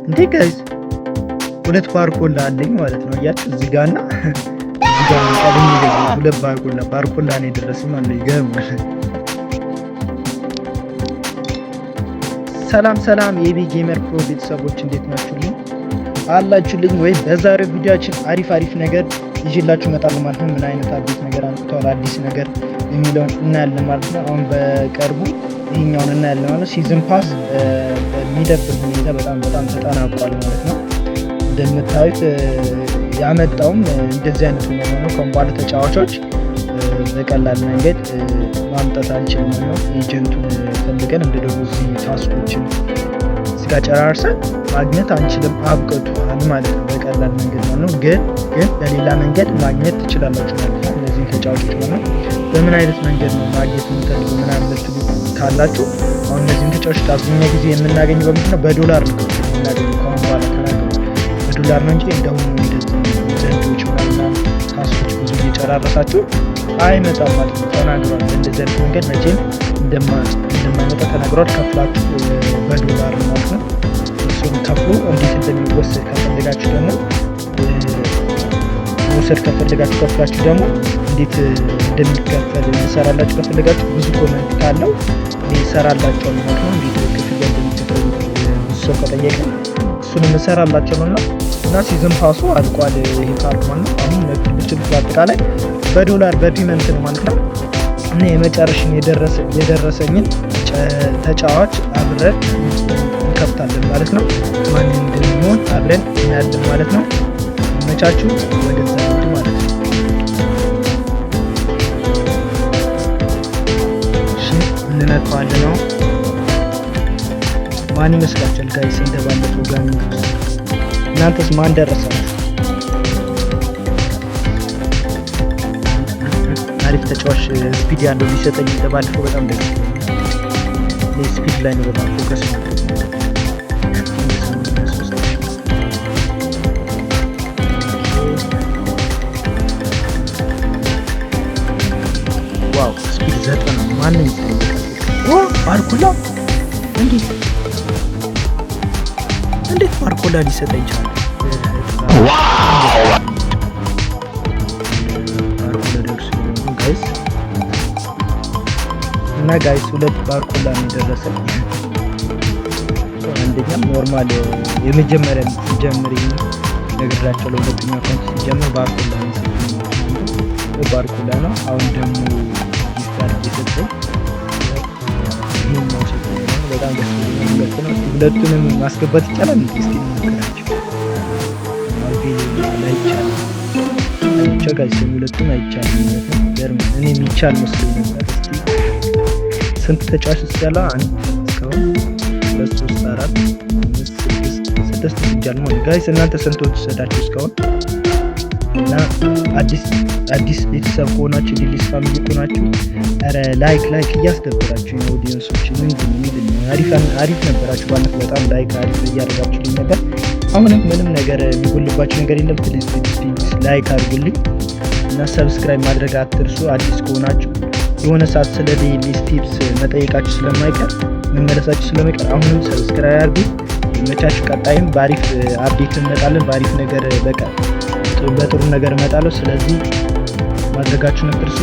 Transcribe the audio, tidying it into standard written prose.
እንዴ ጋይስ ሁለት ባርኮላ አለኝ ማለት ነው። እያችሁ እዚህ ጋር እና እዚህ ጋር ቀድም ይገዛል። ሁለት ባርኮላ ነው የደረሰኝ ማለት ነው። ይገርማል። ሰላም የቢ ጌመር ፕሮ ቤተሰቦች እንዴት ናችሁልኝ? አላችሁልኝ ወይ? በዛሬው ቪዲዮአችን አሪፍ ነገር ይዤላችሁ እመጣለሁ ማለት ነው። ምን አይነት አዲስ ነገር አንጥተዋል፣ አዲስ ነገር የሚለውን እናያለን ማለት ነው። አሁን በቅርቡ ይሄኛውን እናያለን ማለት ሲዝን ፓስ በሚደብር ሁኔታ በጣም ተጠናቋል ማለት ነው። እንደምታዩት ያመጣውም እንደዚህ አይነት ሆኖ ነው። ከኋላ ተጫዋቾች በቀላል መንገድ ማምጣት አንችልም ነው። ኤጀንቱን ፈልገን እንደ ደግሞ እዚህ ታስኮችን እዚህ ጋር ጨራርሰን ማግኘት አንችልም፣ አብቅቷል ማለት ነው። በቀላል መንገድ ነው፣ ግን በሌላ መንገድ ማግኘት ትችላላችሁ ማለት ነው። እነዚህ ተጫዋቾች ማለት ነው። በምን አይነት መንገድ ነው ማግኘት የምትፈልጉ ምናምን ልትሉ ካላችሁ አሁን እነዚህን ተጫዋቾች አብዛኛው ጊዜ የምናገኘው በምንድን ነው? በዶላር ነው የምናገኘው። ከአሁን በኋላ በዶላር ነው እንጂ እንደሁም ዘንዶች ምናምን ታስኮች ብዙ እየጨራረሳችሁ አይመጣም ማለት ነው። ተናግሯል። በእንደዚህ አይነት መንገድ መቼም እንደማይመጣ ተናግሯል። ከፍላችሁ በዶላር ማለት ነው። እሱን ከፍሎ እንዴት እንደሚወሰድ ከፈለጋችሁ ደግሞ መውሰድ ከፈለጋችሁ ደግሞ እንዴት እንደሚከፈል እንሰራላችሁ። ከፈለጋችሁ ብዙ ኮመንት ካለው ይሰራላችሁ ማለት ነው። እንዴት ክፍያ እንደሚከፈል ብዙ ሰው ከጠየቀ እሱን እንሰራላችሁ ነው። እና ሲዝን ፓሱ አልቋል። ይሄ ካርድ ማለት ነው። አሁን ለብቻው በአጠቃላይ በዶላር በዲመንት ነው ማለት ነው። እና የመጨረሻን የደረሰኝን ተጫዋች አብረን እንከፍታለን ማለት ነው። ማን እንደሚሆን አብረን እናያለን ማለት ነው። መቻችሁ ወደዛ ሄዱ ማለት ነው። እሺ እንነካዋለን ነው። ማን ይመስላችኋል ጋይስ? እንደባለፈው ጋር እናንተስ ማን ደረሳችሁ? አሪፍ ተጫዋች ስፒድ ያለው ሊሰጠኝ እንደባለፈው በጣም ደስ ይላል። ስፒድ ላይ ነው በጣም ፎከስ ማድረግ። ዋው ስፒድ 90 ማንም ይጠይቃል። ባርኮላ እንዴት ባርኮላ ሊሰጠኝ ይችላል? ዋው ባርኮላ ደርሶ ጋይስ እና ጋይስ ሁለት ባርኮላ ነው የደረሰኝ። አንደኛ ኖርማል የመጀመሪያ ሲጀምር ነግራቸው ለሁለተኛ አካውንት ሲጀምር ባርኮላ ነው። አሁን ደግሞ ጊፍታር እየሰጠኝ በጣም ደስ ይላል። ሁለቱንም ማስገባት ይቻላል። እስቲ እንሞክራቸው። ጋይስ ሁለቱም አይቻልም ማለት ነው። ገርም እኔ የሚቻል መስሎኝ ነበር። እስቲ ስንት ተጫዋች እስካለ አንድ እስካሁን 2 3 4 5 6 ይቻላል ማለት ጋይስ። እናንተ ስንት ወሰዳችሁ እስካሁን? እና አዲስ ቤተሰብ ከሆናችሁ ዲሊስ ፋሚሊ ከሆናችሁ አረ ላይክ እያስደበራችሁ ነው። ኦዲየንሶች ምንድን አሪፍ ነበራችሁ ባለፈው በጣም ላይክ አሪፍ እያደረጋችሁልኝ ነበር። አሁንም ምንም ነገር የሚጎልባችሁ ነገር የለም። ፕሊዝ ላይክ አድርጉልኝ እና ሰብስክራይብ ማድረግ አትርሱ። አዲስ ከሆናችሁ የሆነ ሰዓት ስለ ዴይሊስ ቲፕስ መጠየቃችሁ ስለማይቀር መመለሳችሁ ስለማይቀር አሁንም ሰብስክራይብ አድርጉ። መቻችሁ። ቀጣይም በአሪፍ አፕዴት እንመጣለን። በአሪፍ ነገር በጥሩ ነገር እመጣለሁ። ስለዚህ ማድረጋችሁን አትርሱ።